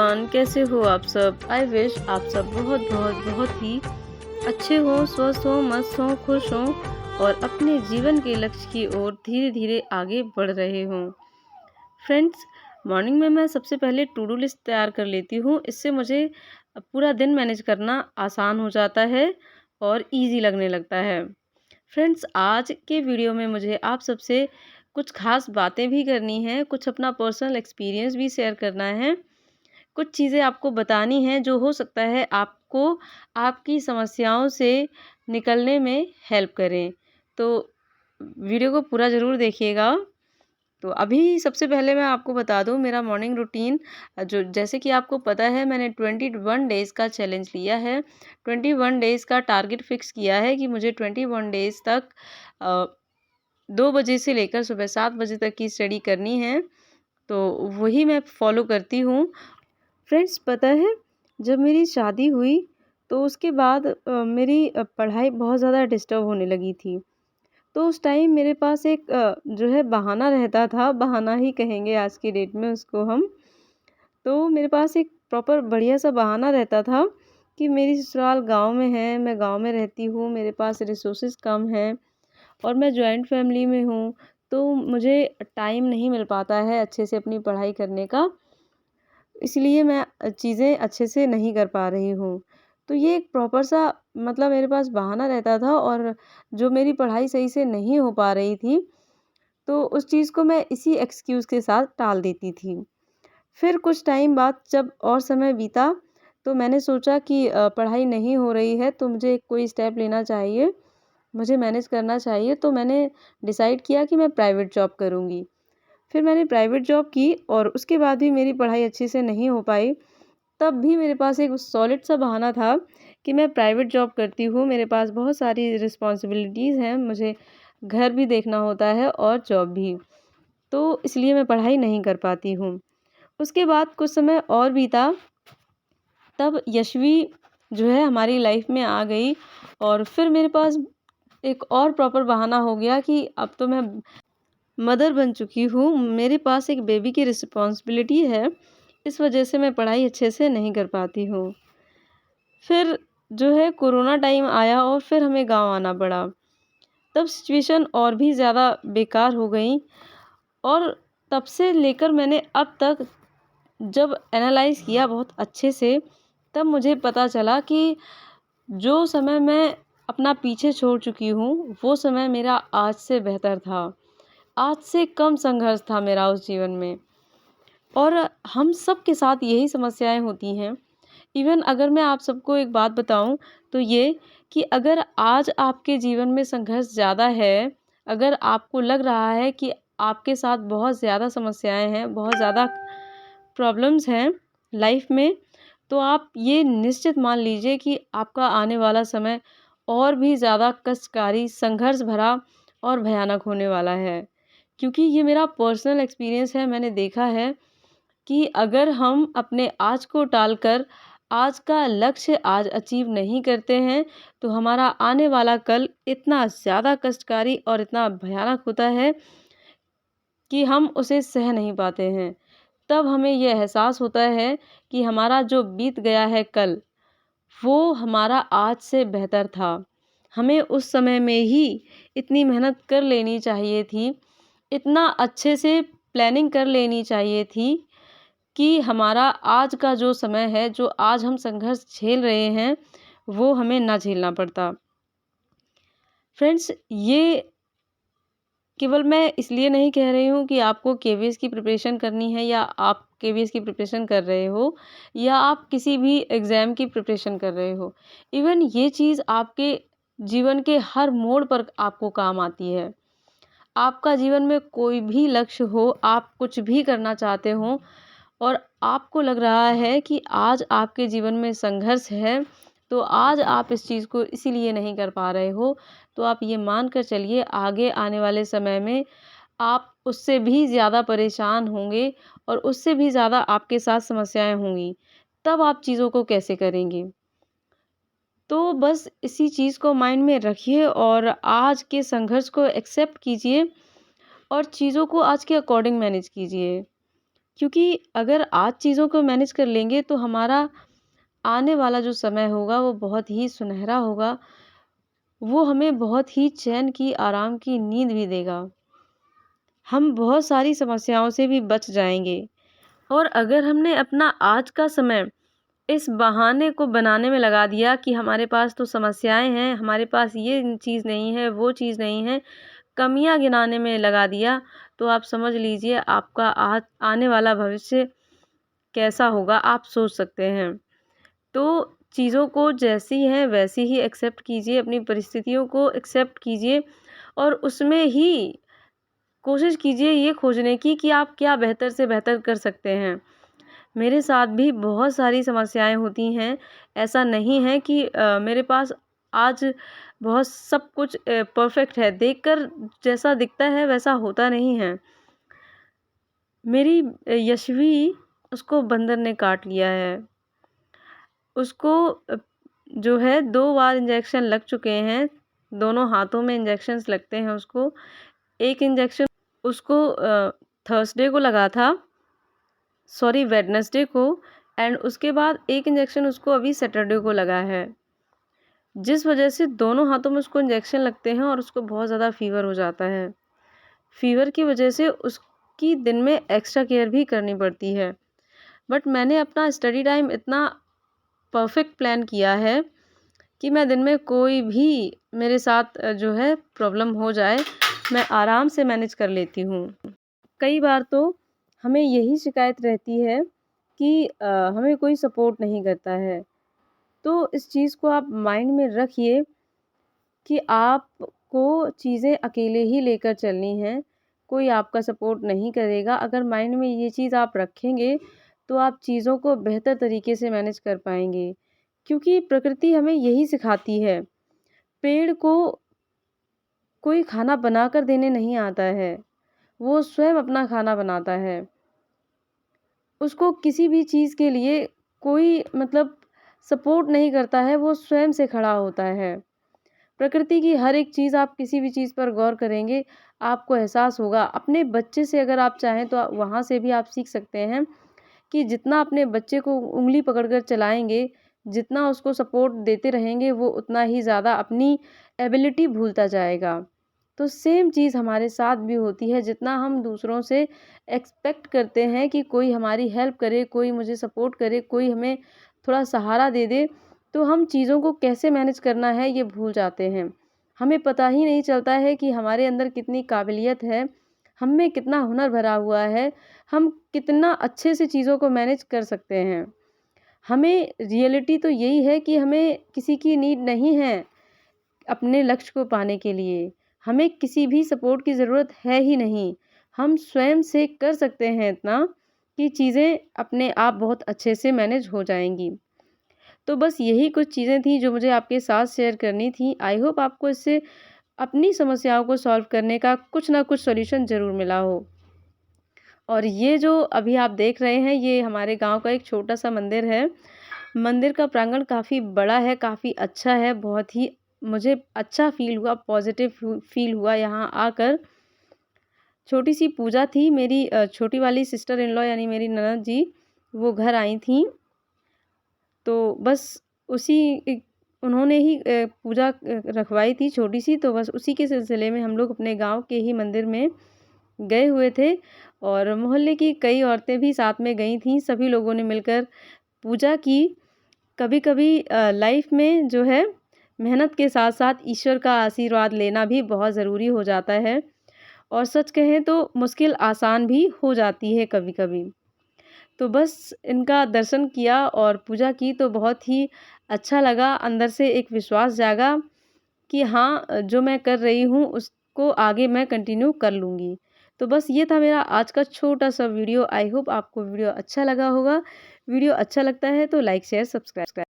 Everyone, कैसे हो आप सब। आई विश आप सब बहुत बहुत बहुत ही अच्छे हो, स्वस्थ हो, मस्त हो, खुश हो और अपने जीवन के लक्ष्य की ओर धीरे धीरे आगे बढ़ रहे हों। फ्रेंड्स, मॉर्निंग में मैं सबसे पहले टू डू लिस्ट तैयार कर लेती हूँ। इससे मुझे पूरा दिन मैनेज करना आसान हो जाता है और इजी लगने लगता है। फ्रेंड्स, आज के वीडियो में मुझे आप सबसे कुछ खास बातें भी करनी हैं, कुछ अपना पर्सनल एक्सपीरियंस भी शेयर करना है, कुछ चीज़ें आपको बतानी हैं जो हो सकता है आपको आपकी समस्याओं से निकलने में हेल्प करें। तो वीडियो को पूरा ज़रूर देखिएगा। तो अभी सबसे पहले मैं आपको बता दूं मेरा मॉर्निंग रूटीन। जो जैसे कि आपको पता है, मैंने 21 डेज़ का चैलेंज लिया है। 21 डेज़ का टारगेट फिक्स किया है कि मुझे 21 डेज़ तक 2 बजे से लेकर सुबह 7 बजे तक की स्टडी करनी है। तो वही मैं फॉलो करती हूँ। फ्रेंड्स, पता है, जब मेरी शादी हुई तो उसके बाद मेरी पढ़ाई बहुत ज़्यादा डिस्टर्ब होने लगी थी। तो उस टाइम मेरे पास एक जो है बहाना रहता था, बहाना ही कहेंगे आज की डेट में उसको हम। तो मेरे पास एक प्रॉपर बढ़िया सा बहाना रहता था कि मेरी ससुराल गाँव में है, मैं गाँव में रहती हूँ, मेरे पास रिसोर्सेज़ कम हैं और मैं जॉइंट फैमिली में हूँ, तो मुझे टाइम नहीं मिल पाता है अच्छे से अपनी पढ़ाई करने का। इसलिए मैं चीज़ें अच्छे से नहीं कर पा रही हूँ। तो ये एक प्रॉपर सा मतलब मेरे पास बहाना रहता था, और जो मेरी पढ़ाई सही से नहीं हो पा रही थी, तो उस चीज़ को मैं इसी एक्सक्यूज़ के साथ टाल देती थी। फिर कुछ टाइम बाद जब और समय बीता, तो मैंने सोचा कि पढ़ाई नहीं हो रही है तो मुझे कोई स्टेप लेना चाहिए, मुझे मैनेज करना चाहिए। तो मैंने डिसाइड किया कि मैं प्राइवेट जॉब करूँगी। फिर मैंने प्राइवेट जॉब की और उसके बाद भी मेरी पढ़ाई अच्छे से नहीं हो पाई। तब भी मेरे पास एक सॉलिड सा बहाना था कि मैं प्राइवेट जॉब करती हूँ, मेरे पास बहुत सारी रिस्पॉन्सिबिलिटीज़ हैं, मुझे घर भी देखना होता है और जॉब भी। तो इसलिए मैं पढ़ाई नहीं कर पाती हूँ। उसके बाद कुछ समय और बीता, तब यशवी जो है हमारी लाइफ में आ गई और फिर मेरे पास एक और प्रॉपर बहाना हो गया कि अब तो मैं मदर बन चुकी हूँ, मेरे पास एक बेबी की रिस्पॉन्सिबिलिटी है, इस वजह से मैं पढ़ाई अच्छे से नहीं कर पाती हूँ। फिर जो है कोरोना टाइम आया और फिर हमें गाँव आना पड़ा। तब सिचुएशन और भी ज़्यादा बेकार हो गई और तब से लेकर मैंने अब तक जब एनालाइज़ किया बहुत अच्छे से, तब मुझे पता चला कि जो समय मैं अपना पीछे छोड़ चुकी हूँ, वो समय मेरा आज से बेहतर था। आज से कम संघर्ष था मेरा उस जीवन में। और हम सब के साथ यही समस्याएं होती हैं। इवन अगर मैं आप सबको एक बात बताऊं, तो ये कि अगर आज आपके जीवन में संघर्ष ज़्यादा है, अगर आपको लग रहा है कि आपके साथ बहुत ज़्यादा समस्याएं हैं, बहुत ज़्यादा प्रॉब्लम्स हैं लाइफ में, तो आप ये निश्चित मान लीजिए कि आपका आने वाला समय और भी ज़्यादा कष्टकारी, संघर्ष भरा और भयानक होने वाला है। क्योंकि ये मेरा पर्सनल एक्सपीरियंस है, मैंने देखा है कि अगर हम अपने आज को टालकर आज का लक्ष्य आज अचीव नहीं करते हैं, तो हमारा आने वाला कल इतना ज़्यादा कष्टकारी और इतना भयानक होता है कि हम उसे सह नहीं पाते हैं। तब हमें ये एहसास होता है कि हमारा जो बीत गया है कल, वो हमारा आज से बेहतर था। हमें उस समय में ही इतनी मेहनत कर लेनी चाहिए थी, इतना अच्छे से प्लानिंग कर लेनी चाहिए थी कि हमारा आज का जो समय है, जो आज हम संघर्ष झेल रहे हैं, वो हमें ना झेलना पड़ता। फ्रेंड्स, ये केवल मैं इसलिए नहीं कह रही हूँ कि आपको केवीएस की प्रिपरेशन करनी है, या आप केवीएस की प्रिपरेशन कर रहे हो, या आप किसी भी एग्ज़ाम की प्रिपरेशन कर रहे हो। इवन ये चीज़ आपके जीवन के हर मोड़ पर आपको काम आती है। आपका जीवन में कोई भी लक्ष्य हो, आप कुछ भी करना चाहते हो और आपको लग रहा है कि आज आपके जीवन में संघर्ष है, तो आज आप इस चीज़ को इसीलिए नहीं कर पा रहे हो, तो आप ये मान कर चलिए आगे आने वाले समय में आप उससे भी ज़्यादा परेशान होंगे और उससे भी ज़्यादा आपके साथ समस्याएँ होंगी। तब आप चीज़ों को कैसे करेंगे? तो बस इसी चीज़ को माइंड में रखिए और आज के संघर्ष को एक्सेप्ट कीजिए और चीज़ों को आज के अकॉर्डिंग मैनेज कीजिए। क्योंकि अगर आज चीज़ों को मैनेज कर लेंगे तो हमारा आने वाला जो समय होगा वो बहुत ही सुनहरा होगा। वो हमें बहुत ही चैन की, आराम की नींद भी देगा। हम बहुत सारी समस्याओं से भी बच जाएँगे। और अगर हमने अपना आज का समय इस बहाने को बनाने में लगा दिया कि हमारे पास तो समस्याएँ हैं, हमारे पास ये चीज़ नहीं है, वो चीज़ नहीं है, कमियाँ गिनाने में लगा दिया, तो आप समझ लीजिए आपका आने वाला भविष्य कैसा होगा, आप सोच सकते हैं। तो चीज़ों को जैसी हैं वैसी ही एक्सेप्ट कीजिए, अपनी परिस्थितियों को एक्सेप्ट कीजिए और उसमें ही कोशिश कीजिए ये खोजने की कि आप क्या बेहतर से बेहतर कर सकते हैं। मेरे साथ भी बहुत सारी समस्याएँ होती हैं। ऐसा नहीं है कि मेरे पास आज बहुत सब कुछ परफ़ेक्ट है। देखकर जैसा दिखता है वैसा होता नहीं है। मेरी यशवी उसको बंदर ने काट लिया है। उसको जो है 2 बार इंजेक्शन लग चुके हैं। दोनों हाथों में इंजेक्शंस लगते हैं उसको। एक इंजेक्शन उसको थर्सडे को लगा था, सॉरी वेडनेसडे को, एंड उसके बाद एक इंजेक्शन उसको अभी सैटरडे को लगा है। जिस वजह से दोनों हाथों में उसको इंजेक्शन लगते हैं और उसको बहुत ज़्यादा फ़ीवर हो जाता है। फ़ीवर की वजह से उसकी दिन में एक्स्ट्रा केयर भी करनी पड़ती है। बट मैंने अपना स्टडी टाइम इतना परफ़ेक्ट प्लान किया है कि मैं दिन में कोई भी मेरे साथ जो है प्रॉब्लम हो जाए, मैं आराम से मैनेज कर लेती हूँ। कई बार तो हमें यही शिकायत रहती है कि हमें कोई सपोर्ट नहीं करता है। तो इस चीज़ को आप माइंड में रखिए कि आपको चीज़ें अकेले ही लेकर चलनी हैं, कोई आपका सपोर्ट नहीं करेगा। अगर माइंड में ये चीज़ आप रखेंगे, तो आप चीज़ों को बेहतर तरीके से मैनेज कर पाएँगे। क्योंकि प्रकृति हमें यही सिखाती है। पेड़ को कोई खाना बनाकर देने नहीं आता है, वो स्वयं अपना खाना बनाता है। उसको किसी भी चीज़ के लिए कोई मतलब सपोर्ट नहीं करता है, वो स्वयं से खड़ा होता है। प्रकृति की हर एक चीज़ आप किसी भी चीज़ पर गौर करेंगे, आपको एहसास होगा। अपने बच्चे से अगर आप चाहें तो वहाँ से भी आप सीख सकते हैं कि जितना अपने बच्चे को उँगली पकड़कर चलाएँगे, जितना उसको सपोर्ट देते रहेंगे, वो उतना ही ज़्यादा अपनी एबिलिटी भूलता जाएगा। तो सेम चीज़ हमारे साथ भी होती है, जितना हम दूसरों से एक्सपेक्ट करते हैं कि कोई हमारी हेल्प करे, कोई मुझे सपोर्ट करे, कोई हमें थोड़ा सहारा दे दे, तो हम चीज़ों को कैसे मैनेज करना है ये भूल जाते हैं। हमें पता ही नहीं चलता है कि हमारे अंदर कितनी काबिलियत है, हम में कितना हुनर भरा हुआ है, हम कितना अच्छे से चीज़ों को मैनेज कर सकते हैं। हमें रियलिटी तो यही है कि हमें किसी की नीड नहीं है अपने लक्ष्य को पाने के लिए। हमें किसी भी सपोर्ट की ज़रूरत है ही नहीं। हम स्वयं से कर सकते हैं इतना कि चीज़ें अपने आप बहुत अच्छे से मैनेज हो जाएँगी। तो बस यही कुछ चीज़ें थी जो मुझे आपके साथ शेयर करनी थी। आई होप आपको इससे अपनी समस्याओं को सॉल्व करने का कुछ ना कुछ सॉल्यूशन ज़रूर मिला हो। और ये जो अभी आप देख रहे हैं, ये हमारे गाँव का एक छोटा-सा मंदिर है। मंदिर का प्रांगण काफ़ी बड़ा है, काफ़ी अच्छा है, बहुत ही मुझे अच्छा फ़ील हुआ, पॉज़िटिव फ़ील हुआ यहाँ आकर। छोटी-सी पूजा थी, मेरी छोटी वाली सिस्टर इन लॉ यानी मेरी ननद जी, वो घर आई थीं। तो बस उसी उन्होंने ही पूजा रखवाई थी छोटी-सी, तो बस उसी के सिलसिले में हम लोग अपने गाँव के ही मंदिर में गए हुए थे और मोहल्ले की कई औरतें भी साथ में गई थीं। सभी लोगों ने मिलकर पूजा की। कभी-कभी लाइफ़ में जो है मेहनत के साथ-साथ ईश्वर का आशीर्वाद लेना भी बहुत ज़रूरी हो जाता है और सच कहें तो मुश्किल आसान भी हो जाती है कभी-कभी। तो बस इनका दर्शन किया और पूजा की तो बहुत ही अच्छा लगा, अंदर से एक विश्वास जागा कि हाँ, जो मैं कर रही हूँ उसको आगे मैं कंटिन्यू कर लूँगी। तो बस ये था मेरा आज का छोटा-सा वीडियो। आई होप आपको वीडियो अच्छा लगा होगा। वीडियो अच्छा लगता है तो लाइक, शेयर, सब्सक्राइब